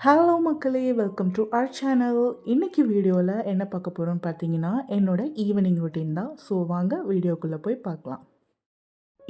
Hello மக்களே! Welcome to our channel. இன்னைக்கு வீடியோல என்ன பார்க்க போறோம்னு பார்த்தீங்கன்னா, என்னோட ஈவினிங் ரொட்டீன் தான். ஸோ வாங்க வீடியோக்குள்ள போய் பார்க்கலாம்.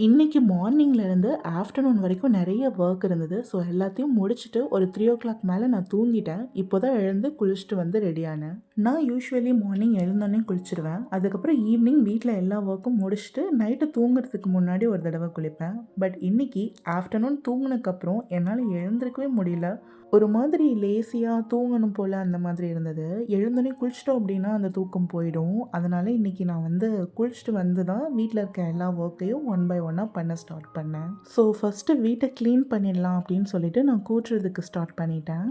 இன்னைக்கு மார்னிங்லேருந்து ஆஃப்டர்நூன் வரைக்கும் நெறைய வொர்க் இருந்தது. ஸோ எல்லாத்தையும் முடிச்சுட்டு ஒரு 3:00 மேல நான் தூங்கிட்டேன். இப்போ தான் எழுந்து குளிச்சுட்டு வந்து ரெடி ஆனேன். நான் யூசுவலி மார்னிங் எழுந்தோனே குளிச்சுருவேன். அதுக்கப்புறம் ஈவினிங் வீட்ல எல்லா வொர்க்கும் முடிச்சுட்டு நைட்டு தூங்குறதுக்கு முன்னாடி ஒரு தடவ குளிப்பேன். பட் இன்னைக்கு ஆஃப்டர்நூன் தூங்குனதுக்கப்புறம் என்னால எழுந்திருக்கவே முடியல. ஒரு மாதிரி லேசியா தூங்கணும் போல அந்த மாதிரி இருந்தது. எழுந்தோனே குளிச்சுட்டோம் அப்டின்னா அந்த தூக்கம் போயிடும். அதனால இன்னைக்கு நான் வந்து குளிச்சுட்டு வந்து தான் வீட்ல இருக்க எல்லா வொர்க்கையும் ஒன் பை ஒன்னா பண்ண ஸ்டார்ட் பண்ணேன். ஸோ ஃபர்ஸ்ட்டு வீட்ட கிளீன் பண்ணிடலாம் அப்படின்னு சொல்லிட்டு நான் கூட்டுறதுக்கு ஸ்டார்ட் பண்ணிட்டேன்.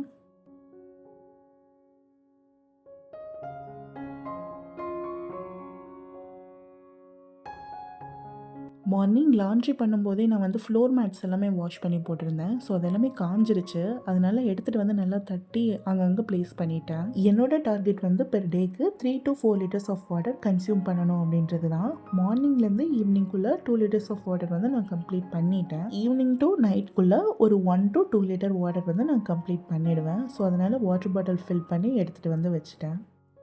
மார்னிங் லாண்ட்ரி பண்ணும்போதே நான் வந்து ஃப்ளோர் மேட்ஸ் எல்லாமே வாஷ் பண்ணி போட்டிருந்தேன். ஸோ அது எல்லாமே காஞ்சிருச்சு. அதனால எடுத்துட்டு வந்து நல்லா தட்டி அங்கங்க ப்ளேஸ் பண்ணிட்டேன். என்னோட டார்கெட் வந்து பெர் டேக்கு 3 to 4 litres of water consume பண்ணணும் அப்படின்றது தான். மார்னிங்லேருந்து ஈவினிங்குள்ள 2 லிட்டர்ஸ் ஆஃப் வாட்டர் வந்து நான் கம்ப்ளீட் பண்ணிட்டேன். ஈவினிங் டு நைட்குள்ள ஒரு 1 to 2 லிட்டர் வாட்டர் வந்து நான் கம்ப்ளீட் பண்ணிடுவேன். ஸோ அதனால வாட்டர் பாட்டில் ஃபில் பண்ணி எடுத்துட்டு வந்து வச்சுட்டேன்.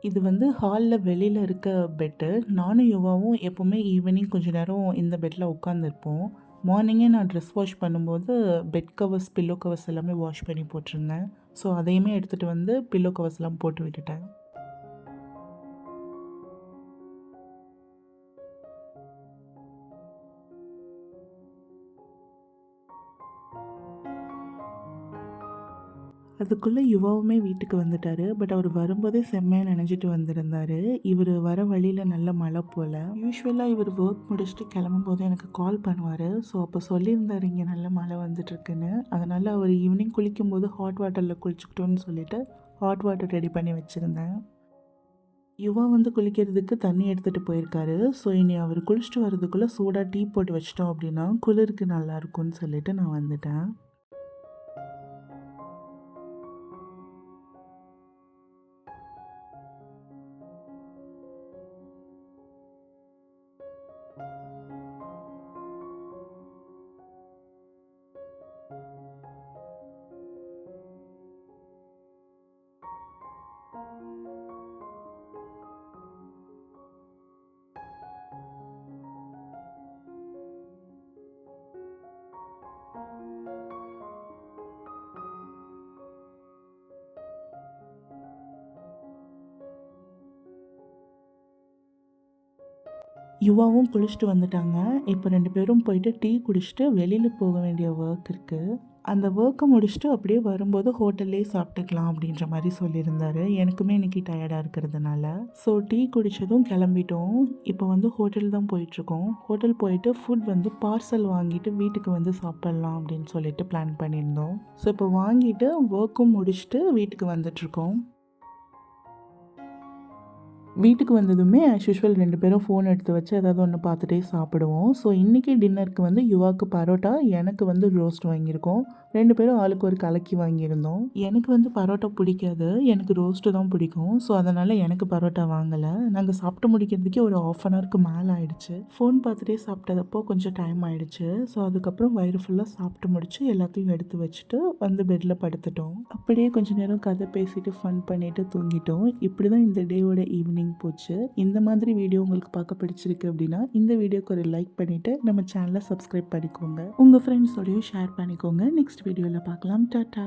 இது வந்து ஹால்ல வெளியில இருக்க பெட்டு. நானும் யுவாவும் எப்பவுமே ஈவினிங் கொஞ்ச நேரம் இந்த பெட்ல உட்காந்துருப்போம். மார்னிங்கே நான் ட்ரெஸ் வாஷ் பண்ணும்போது பெட் கவர்ஸ், பில்லோ கவர்ஸ் எல்லாமே வாஷ் பண்ணி போட்டிருந்தேன். ஸோ அதையுமே எடுத்துட்டு வந்து பில்லோ கவர்ஸ்லாம் போட்டு விட்டுட்டேன். அதுக்குள்ள யுவாவுமே வீட்டுக்கு வந்துட்டாரு. பட் அவர் வரும்போதே செம்மையா நனைஞ்சிட்டு வந்திருந்தாரு. இவரு வர வழியில நல்ல மழை போல. யூசுவலா இவர் ஒர்க் முடிச்சுட்டு கிளம்பும்போது எனக்கு கால் பண்ணுவாரு. ஸோ அப்போ சொல்லியிருந்தாரு இங்கே நல்ல மழை வந்துட்டுருக்குன்னு. அதனால அவர் ஈவினிங் குளிக்கும்போது ஹாட் வாட்டரில் குளிச்சுக்கிட்டோன்னு சொல்லிட்டு ஹாட் வாட்டர் ரெடி பண்ணி வச்சுருந்தேன். யுவா வந்து குளிக்கிறதுக்கு தண்ணி எடுத்துகிட்டு போயிருக்காரு. ஸோ இனி அவர் குளிச்சுட்டு வரதுக்குள்ளே சூடாக டீ போட்டு வச்சிட்டோம் அப்படின்னா குளிருக்கு நல்லாயிருக்கும்னு சொல்லிட்டு நான் வந்துட்டேன். யுவாவும் குளிச்சுட்டு வந்துட்டாங்க. இப்போ 2 பேரும் போயிட்டு டீ குடிச்சுட்டு வெளியில போக வேண்டிய ஒர்க் இருக்கு. அந்த ஒர்க்கை முடிச்சுட்டு அப்படியே வரும்போது ஹோட்டல்லேயே சாப்பிட்டுக்கலாம் அப்படின்ற மாதிரி சொல்லியிருந்தாரு. எனக்குமே இன்னைக்கு டயர்டாக இருக்கிறதுனால. ஸோ டீ குடித்ததும் கிளம்பிட்டோம். இப்போ வந்து ஹோட்டல் தான் போயிட்டுருக்கோம். ஹோட்டல் போயிட்டு ஃபுட் வந்து பார்சல் வாங்கிட்டு வீட்டுக்கு வந்து சாப்பிட்லாம் அப்படின்னு சொல்லிட்டு பிளான் பண்ணியிருந்தோம். ஸோ இப்போ வாங்கிட்டு ஒர்க்கும் முடிச்சுட்டு வீட்டுக்கு வந்துட்ருக்கோம். வீட்டுக்கு வந்ததுமே ஆஸ் யூசுவல் 2 பேரும் ஃபோன் எடுத்து வச்சு ஏதாவது ஒன்று பார்த்துட்டே சாப்பிடுவோம். ஸோ இன்றைக்கி டின்னருக்கு வந்து யுவாக்கு பரோட்டா, எனக்கு வந்து ரோஸ்ட் வாங்கியிருக்கோம். 2 பேரும் ஆளுக்கு ஒரு கலக்கி வாங்கியிருந்தோம். எனக்கு வந்து பரோட்டா பிடிக்காது. எனக்கு ரோஸ்ட்டு தான் பிடிக்கும். ஸோ அதனால் எனக்கு பரோட்டா வாங்கலை. நாங்கள் சாப்பிட்டு முடிக்கிறதுக்கே ஒரு 1/2 அன் ஹவருக்கு மேலே ஆயிடுச்சு. ஃபோன் பார்த்துட்டே சாப்பிட்டதப்போ கொஞ்சம் டைம் ஆயிடுச்சு. ஸோ அதுக்கப்புறம் வயிறு ஃபுல்லாக சாப்பிட்டு முடிச்சு எல்லாத்தையும் எடுத்து வச்சுட்டு வந்து பெட்டில் படுத்துட்டோம். அப்படியே கொஞ்சம் நேரம் கதை பேசிட்டு ஃபன் பண்ணிட்டு தூங்கிட்டோம். இப்படி தான் இந்த டேவோட ஈவினிங் போச்சு. இந்த மாதிரி வீடியோ உங்களுக்கு பார்க்க பிடிச்சிருக்கு அப்படின்னா இந்த வீடியோக்கு ஒரு லைக் பண்ணிட்டு நம்ம சேனலை சப்ஸ்கிரைப் பண்ணிக்கோங்க. உங்கள் ஃப்ரெண்ட்ஸோடையும் ஷேர் பண்ணிக்கோங்க. நெக்ஸ்ட் வீடியோவில் பார்க்கலாம். டாட்டா.